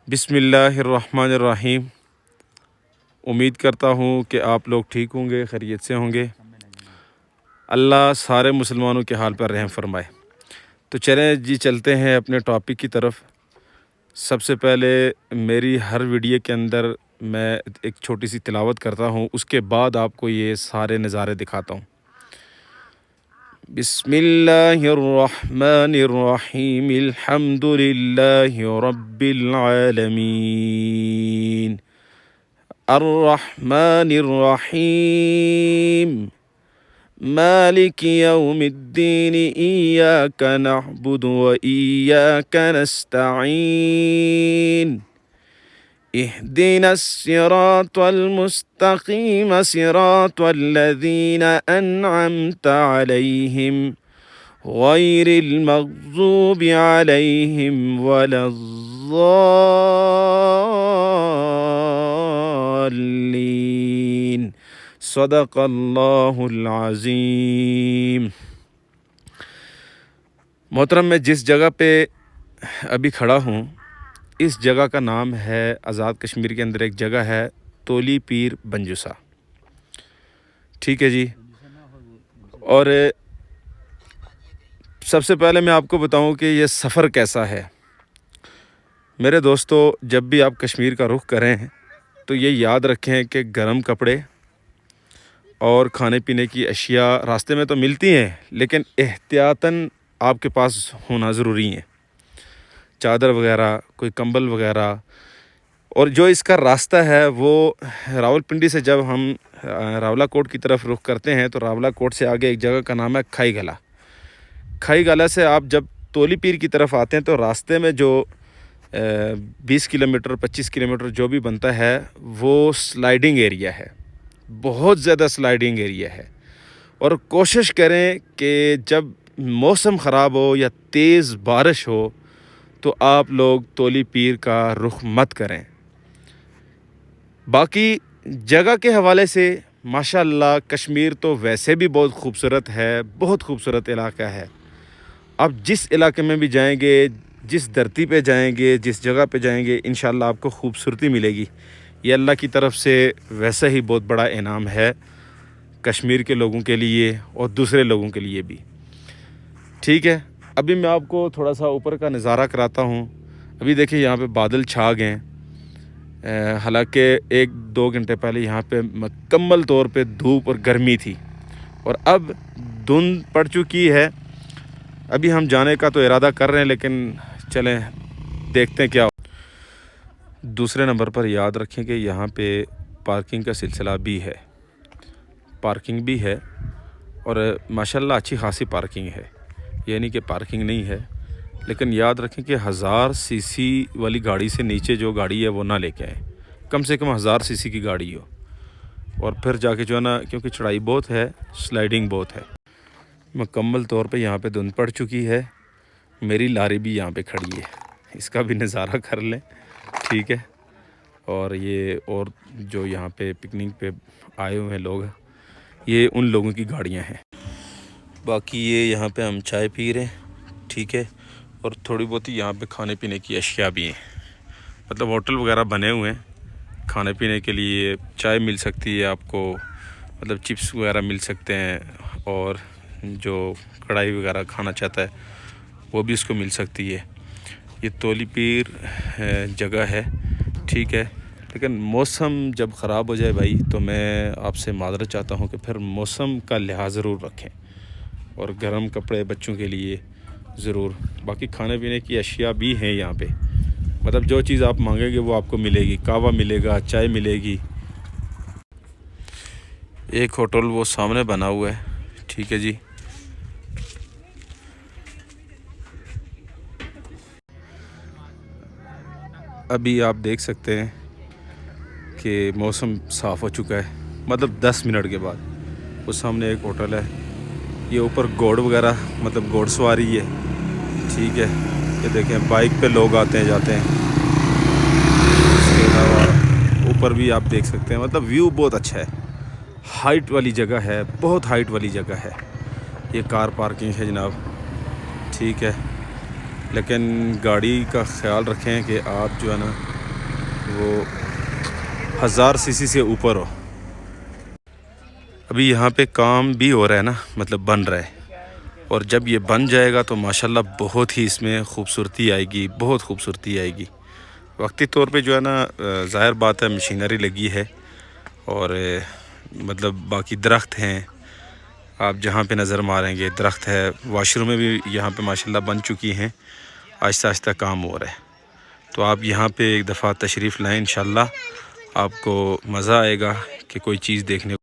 बिस्मिल्लाहिर्रहमानिर्रहीम। उम्मीद करता हूँ कि आप लोग ठीक होंगे, खैरियत से होंगे। अल्लाह सारे मुसलमानों के हाल पर रहम फरमाए। तो चलें जी, चलते हैं अपने टॉपिक की तरफ। सबसे पहले मेरी हर वीडियो के अंदर मैं एक छोटी सी तिलावत करता हूँ, उसके बाद आपको ये सारे नज़ारे दिखाता हूँ। बिस्मिल्लाहिर्रहमानिर्रहीम, अल्हम्दुलिल्लाहि रब्बिल आलमीन, अर्रहमानिर्रहीम, मालिकि यौमिद्दीन, इय्याका नअबुदु व इय्याका नस्तईन, इहदिनस सिरातल मुस्तकीम, सिरातल लज़ीना अनअमत अलैहिम, गैरिल मग़ज़ूबि अलैहिम वलज़्ज़ाल्लीन। सदक़ल्लाहुल अज़ीम। मोहतरम, मैं जिस जगह पे अभी खड़ा हूँ, इस जगह का नाम है, आज़ाद कश्मीर के अंदर एक जगह है तोली पीर बंजुसा। ठीक है जी। और सबसे पहले मैं आपको बताऊं कि ये सफ़र कैसा है। मेरे दोस्तों, जब भी आप कश्मीर का रुख करें तो ये याद रखें कि गर्म कपड़े और खाने पीने की अशिया रास्ते में तो मिलती हैं, लेकिन एहतियातन आपके पास होना ज़रूरी है। चादर वगैरह, कोई कंबल वगैरह। और जो इसका रास्ता है वो रावलपिंडी से जब हम रावलाकोट की तरफ रुख करते हैं तो रावलाकोट से आगे एक जगह का नाम है खाई गला। खाई गला से आप जब तोली पीर की तरफ आते हैं तो रास्ते में जो 20 किलोमीटर 25 किलोमीटर जो भी बनता है वो स्लाइडिंग एरिया है, बहुत ज़्यादा स्लाइडिंग एरिया है। और कोशिश करें कि जब मौसम ख़राब हो या तेज़ बारिश हो तो आप लोग तोली पीर का रुख मत करें। बाकी जगह के हवाले से माशाअल्लाह कश्मीर तो वैसे भी बहुत खूबसूरत है, बहुत खूबसूरत इलाका है। आप जिस इलाके में भी जाएंगे, जिस धरती पे जाएंगे, जिस जगह पे जाएंगे, इंशाअल्लाह आपको खूबसूरती मिलेगी। ये अल्लाह की तरफ से वैसे ही बहुत बड़ा इनाम है कश्मीर के लोगों के लिए और दूसरे लोगों के लिए भी। ठीक है, अभी मैं आपको थोड़ा सा ऊपर का नज़ारा कराता हूँ। अभी देखिए यहाँ पे बादल छा गए हैं। हालांकि 1-2 घंटे पहले यहाँ पे मुकम्मल तौर पे धूप और गर्मी थी और अब धुंध पड़ चुकी है। अभी हम जाने का तो इरादा कर रहे हैं, लेकिन चलें देखते हैं क्या हो। दूसरे नंबर पर याद रखें कि यहाँ पे पार्किंग का सिलसिला भी है, पार्किंग भी है और माशाल्लाह अच्छी खासी पार्किंग है, यानी कि पार्किंग नहीं है। लेकिन याद रखें कि 1000 सीसी वाली गाड़ी से नीचे जो गाड़ी है वो ना लेके आए, कम से कम 1000 सीसी की गाड़ी हो। और फिर जाके जो है ना, क्योंकि चढ़ाई बहुत है, स्लाइडिंग बहुत है। मुकम्मल तौर पे यहाँ पे धुंध पड़ चुकी है। मेरी लारी भी यहाँ पे खड़ी है, इसका भी नज़ारा कर लें। ठीक है। और ये और जो यहाँ पे पिकनिक पे आए हुए हैं लोग, ये उन लोगों की गाड़ियाँ हैं। बाकी ये यहाँ पे हम चाय पी रहे हैं। ठीक है। और थोड़ी बहुत ही यहाँ पे खाने पीने की अशिया भी हैं, मतलब होटल वगैरह बने हुए हैं। खाने पीने के लिए चाय मिल सकती है आपको, मतलब चिप्स वगैरह मिल सकते हैं, और जो कढ़ाई वगैरह खाना चाहता है वो भी इसको मिल सकती है। ये तोली पीर जगह है। ठीक है। लेकिन मौसम जब ख़राब हो जाए भाई, तो मैं आपसे माज़रत चाहता हूँ कि फिर मौसम का लिहाज ज़रूर रखें और गर्म कपड़े बच्चों के लिए ज़रूर। बाकी खाने पीने की अशिया भी हैं यहाँ पे, मतलब जो चीज़ आप मांगेंगे वो आपको मिलेगी। कहवा मिलेगा, चाय मिलेगी। एक होटल वो सामने बना हुआ है। ठीक है जी। अभी आप देख सकते हैं कि मौसम साफ़ हो चुका है, मतलब 10 मिनट के बाद। उस सामने एक होटल है, ये ऊपर घोड़ वगैरह, मतलब घोड़सवारी है। ठीक है। ये देखें बाइक पे लोग आते हैं जाते हैं। इसके अलावा ऊपर भी आप देख सकते हैं, मतलब व्यू बहुत अच्छा है। हाइट वाली जगह है, बहुत हाइट वाली जगह है। ये कार पार्किंग है जनाब। ठीक है। लेकिन गाड़ी का ख्याल रखें कि आप जो है ना वो 1000 सीसी से ऊपर हो। अभी यहाँ पे काम भी हो रहा है ना, मतलब बन रहा है, और जब ये बन जाएगा तो माशाल्लाह बहुत ही इसमें खूबसूरती आएगी, बहुत खूबसूरती आएगी। वक्ती तौर पे जो है ना, ज़ाहिर बात है मशीनरी लगी है और मतलब बाकी दरख्त हैं, आप जहाँ पे नज़र मारेंगे दरख्त है। वाशरूम में भी यहाँ पे माशाल्लाह बन चुकी हैं, आहिस्ता आहिस्ता काम हो रहा है। तो आप यहाँ पे एक दफ़ा तशरीफ़ लाएँ, इंशाल्लाह आपको मज़ा आएगा कि कोई चीज़ देखने को।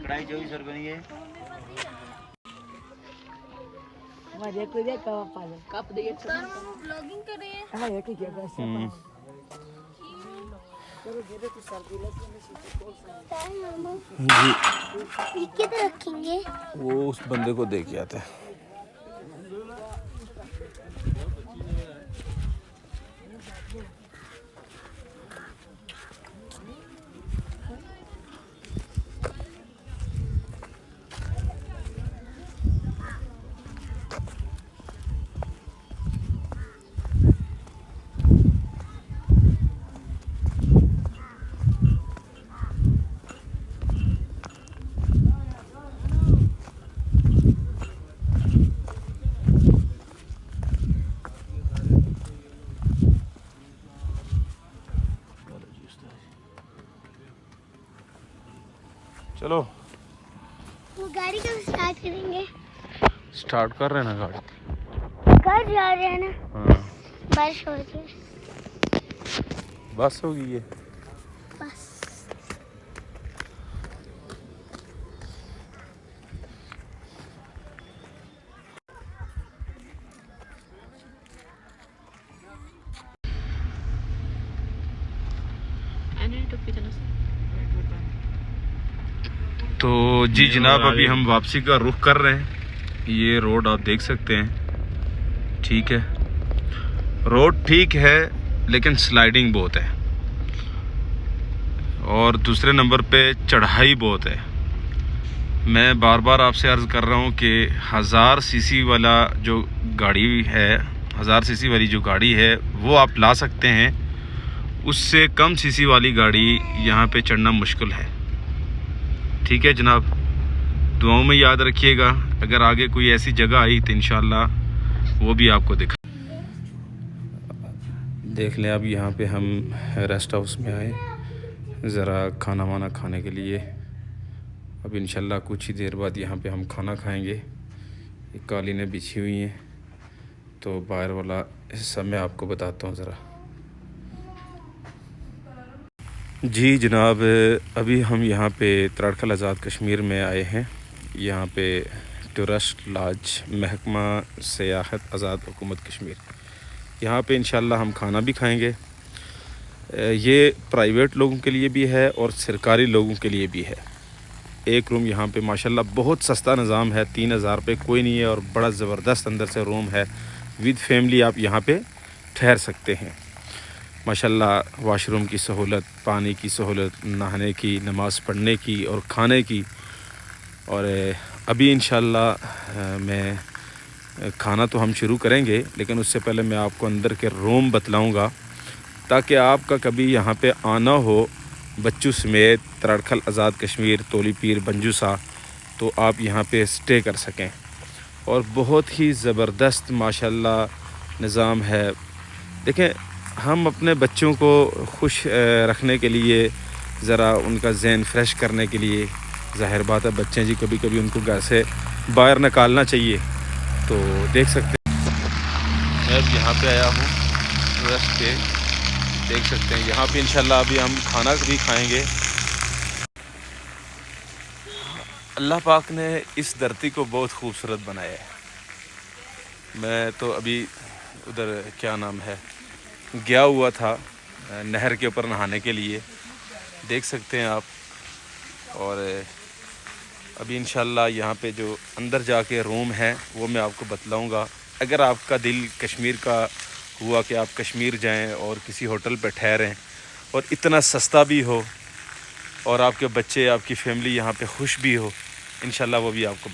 कढ़ाई 24 रुपये की है। ब्लॉगिंग कर रहे हैं। जी किधर रखेंगे? वो उस बंदे को दे के आते हैं। चलो वो गाड़ी कब स्टार्ट करेंगे? स्टार्ट कर रहे हैं ना गाड़ी। घर जा रहे हैं ना? हाँ बारिश हो रही है। बस होगी ये। बस तो जी जनाब, अभी हम वापसी का रुख कर रहे हैं। ये रोड आप देख सकते हैं, ठीक है, रोड ठीक है लेकिन स्लाइडिंग बहुत है, और दूसरे नंबर पे चढ़ाई बहुत है। मैं बार बार आपसे अर्ज़ कर रहा हूँ कि 1000 सीसी वाला जो गाड़ी है, 1000 सीसी वाली जो गाड़ी है वो आप ला सकते हैं। उससे कम सीसी वाली गाड़ी यहाँ पे चढ़ना मुश्किल है। ठीक है जनाब, दुआओं में याद रखिएगा। अगर आगे कोई ऐसी जगह आई तो इंशाल्लाह वो भी आपको दिखा। देख लें, अब यहाँ पे हम रेस्ट हाउस में आए ज़रा खाना वाना खाने के लिए। अब इंशाल्लाह कुछ ही देर बाद यहाँ पे हम खाना खाएंगे। ये कालीनें बिछी हुई हैं, तो बाहर वाला हिस्सा मैं आपको बताता हूँ ज़रा। जी जनाब, अभी हम यहाँ पे तड़खल आज़ाद कश्मीर में आए हैं। यहाँ पे टूरिस्ट लॉज महकमा सियाहत आज़ाद हुकूमत कश्मीर, यहाँ पे इंशाल्लाह हम खाना भी खाएंगे। ये प्राइवेट लोगों के लिए भी है और सरकारी लोगों के लिए भी है। एक रूम यहाँ पे माशाल्लाह बहुत सस्ता निज़ाम है, 3000 रुपये कोई नहीं है, और बड़ा ज़बरदस्त अंदर से रूम है। विद फैमिली आप यहाँ पे ठहर सकते हैं। माशाल्लाह वाशरूम की सहूलत, पानी की सहूलत, नहाने की, नमाज़ पढ़ने की और खाने की। और अभी इंशाल्लाह मैं खाना तो हम शुरू करेंगे, लेकिन उससे पहले मैं आपको अंदर के रूम बतलाऊँगा, ताकि आपका कभी यहाँ पे आना हो बच्चों समेत तड़खल आज़ाद कश्मीर, तोली पीर, बंजूसा, तो आप यहाँ पे स्टे कर सकें। और बहुत ही ज़बरदस्त माशाल्लाह निज़ाम है। देखें, हम अपने बच्चों को खुश रखने के लिए, ज़रा उनका जहन फ्रेश करने के लिए, ज़ाहिर बात है बच्चे जी कभी कभी उनको घर से बाहर निकालना चाहिए। तो देख सकते हैं, मैं अब यहाँ पे आया हूँ रेस्ट पे, देख सकते हैं यहाँ पे इंशाल्लाह अभी हम खाना भी खाएंगे। अल्लाह पाक ने इस धरती को बहुत खूबसूरत बनाया है। मैं तो अभी उधर क्या नाम है गया हुआ था नहर के ऊपर नहाने के लिए, देख सकते हैं आप। और अभी इंशाल्लाह यहाँ पे जो अंदर जाके रूम है वो मैं आपको बतलाऊँगा। अगर आपका दिल कश्मीर का हुआ कि आप कश्मीर जाएं और किसी होटल पे ठहरें और इतना सस्ता भी हो, और आपके बच्चे, आपकी फैमिली यहाँ पे खुश भी हो, इंशाल्लाह वो भी आपको।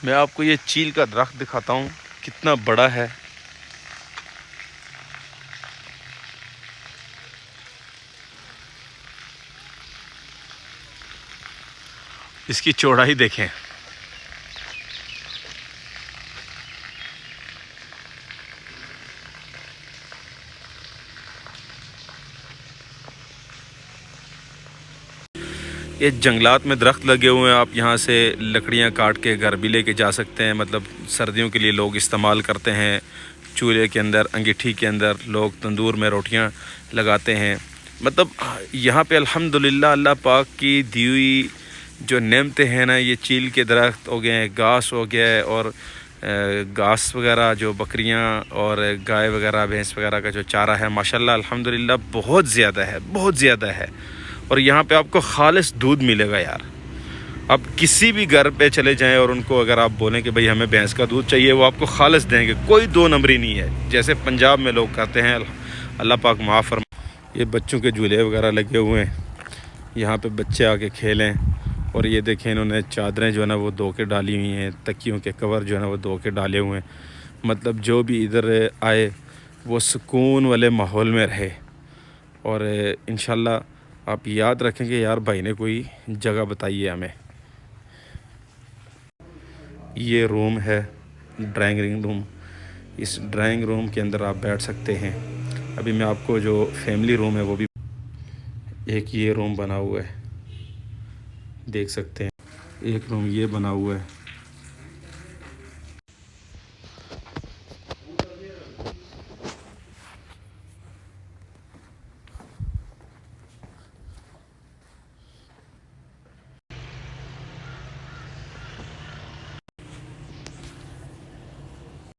मैं आपको ये चील का दरख्त दिखाता हूँ, कितना बड़ा है। इसकी चौड़ाई देखें। ये जंगलात में दरख्त लगे हुए हैं, आप यहाँ से लकड़ियाँ काट के घर भी लेके जा सकते हैं। मतलब सर्दियों के लिए लोग इस्तेमाल करते हैं, चूल्हे के अंदर, अंगीठी के अंदर लोग तंदूर में रोटियाँ लगाते हैं। मतलब यहाँ पे अल्हम्दुलिल्लाह अल्लाह पाक की दी हुई जो नेमतें हैं ना, ये चील के दरख्त हो गए, घास हो गया है, और घास वगैरह जो बकरियाँ और गाय वगैरह, भैंस वगैरह का जो चारा है, माशाल्लाह अल्हम्दुलिल्लाह बहुत ज़्यादा है, बहुत ज़्यादा है। और यहाँ पे आपको खालिस दूध मिलेगा यार। आप किसी भी घर पे चले जाएं और उनको अगर आप बोलें कि भाई हमें भैंस का दूध चाहिए, वो आपको खालिस देंगे, कोई दो नंबरी नहीं है, जैसे पंजाब में लोग करते हैं। अल्लाह पाक माफ़ फरमाए। ये बच्चों के झूले वगैरह लगे हुए हैं, यहाँ पे बच्चे आके खेलें। और ये देखें, इन्होंने चादरें जो है ना वो धो के डाली हुई हैं, तकियों के कवर जो है ना वो धो के डाले हुए हैं। मतलब जो भी इधर आए वो सुकून वाले माहौल में रहे। और इंशाल्लाह आप याद रखेंगे यार, भाई ने कोई जगह बताई है हमें। ये रूम है, ड्राइंग रूम। इस ड्राइंग रूम के अंदर आप बैठ सकते हैं। अभी मैं आपको जो फैमिली रूम है वो भी, एक ये रूम बना हुआ है, देख सकते हैं। एक रूम ये बना हुआ है,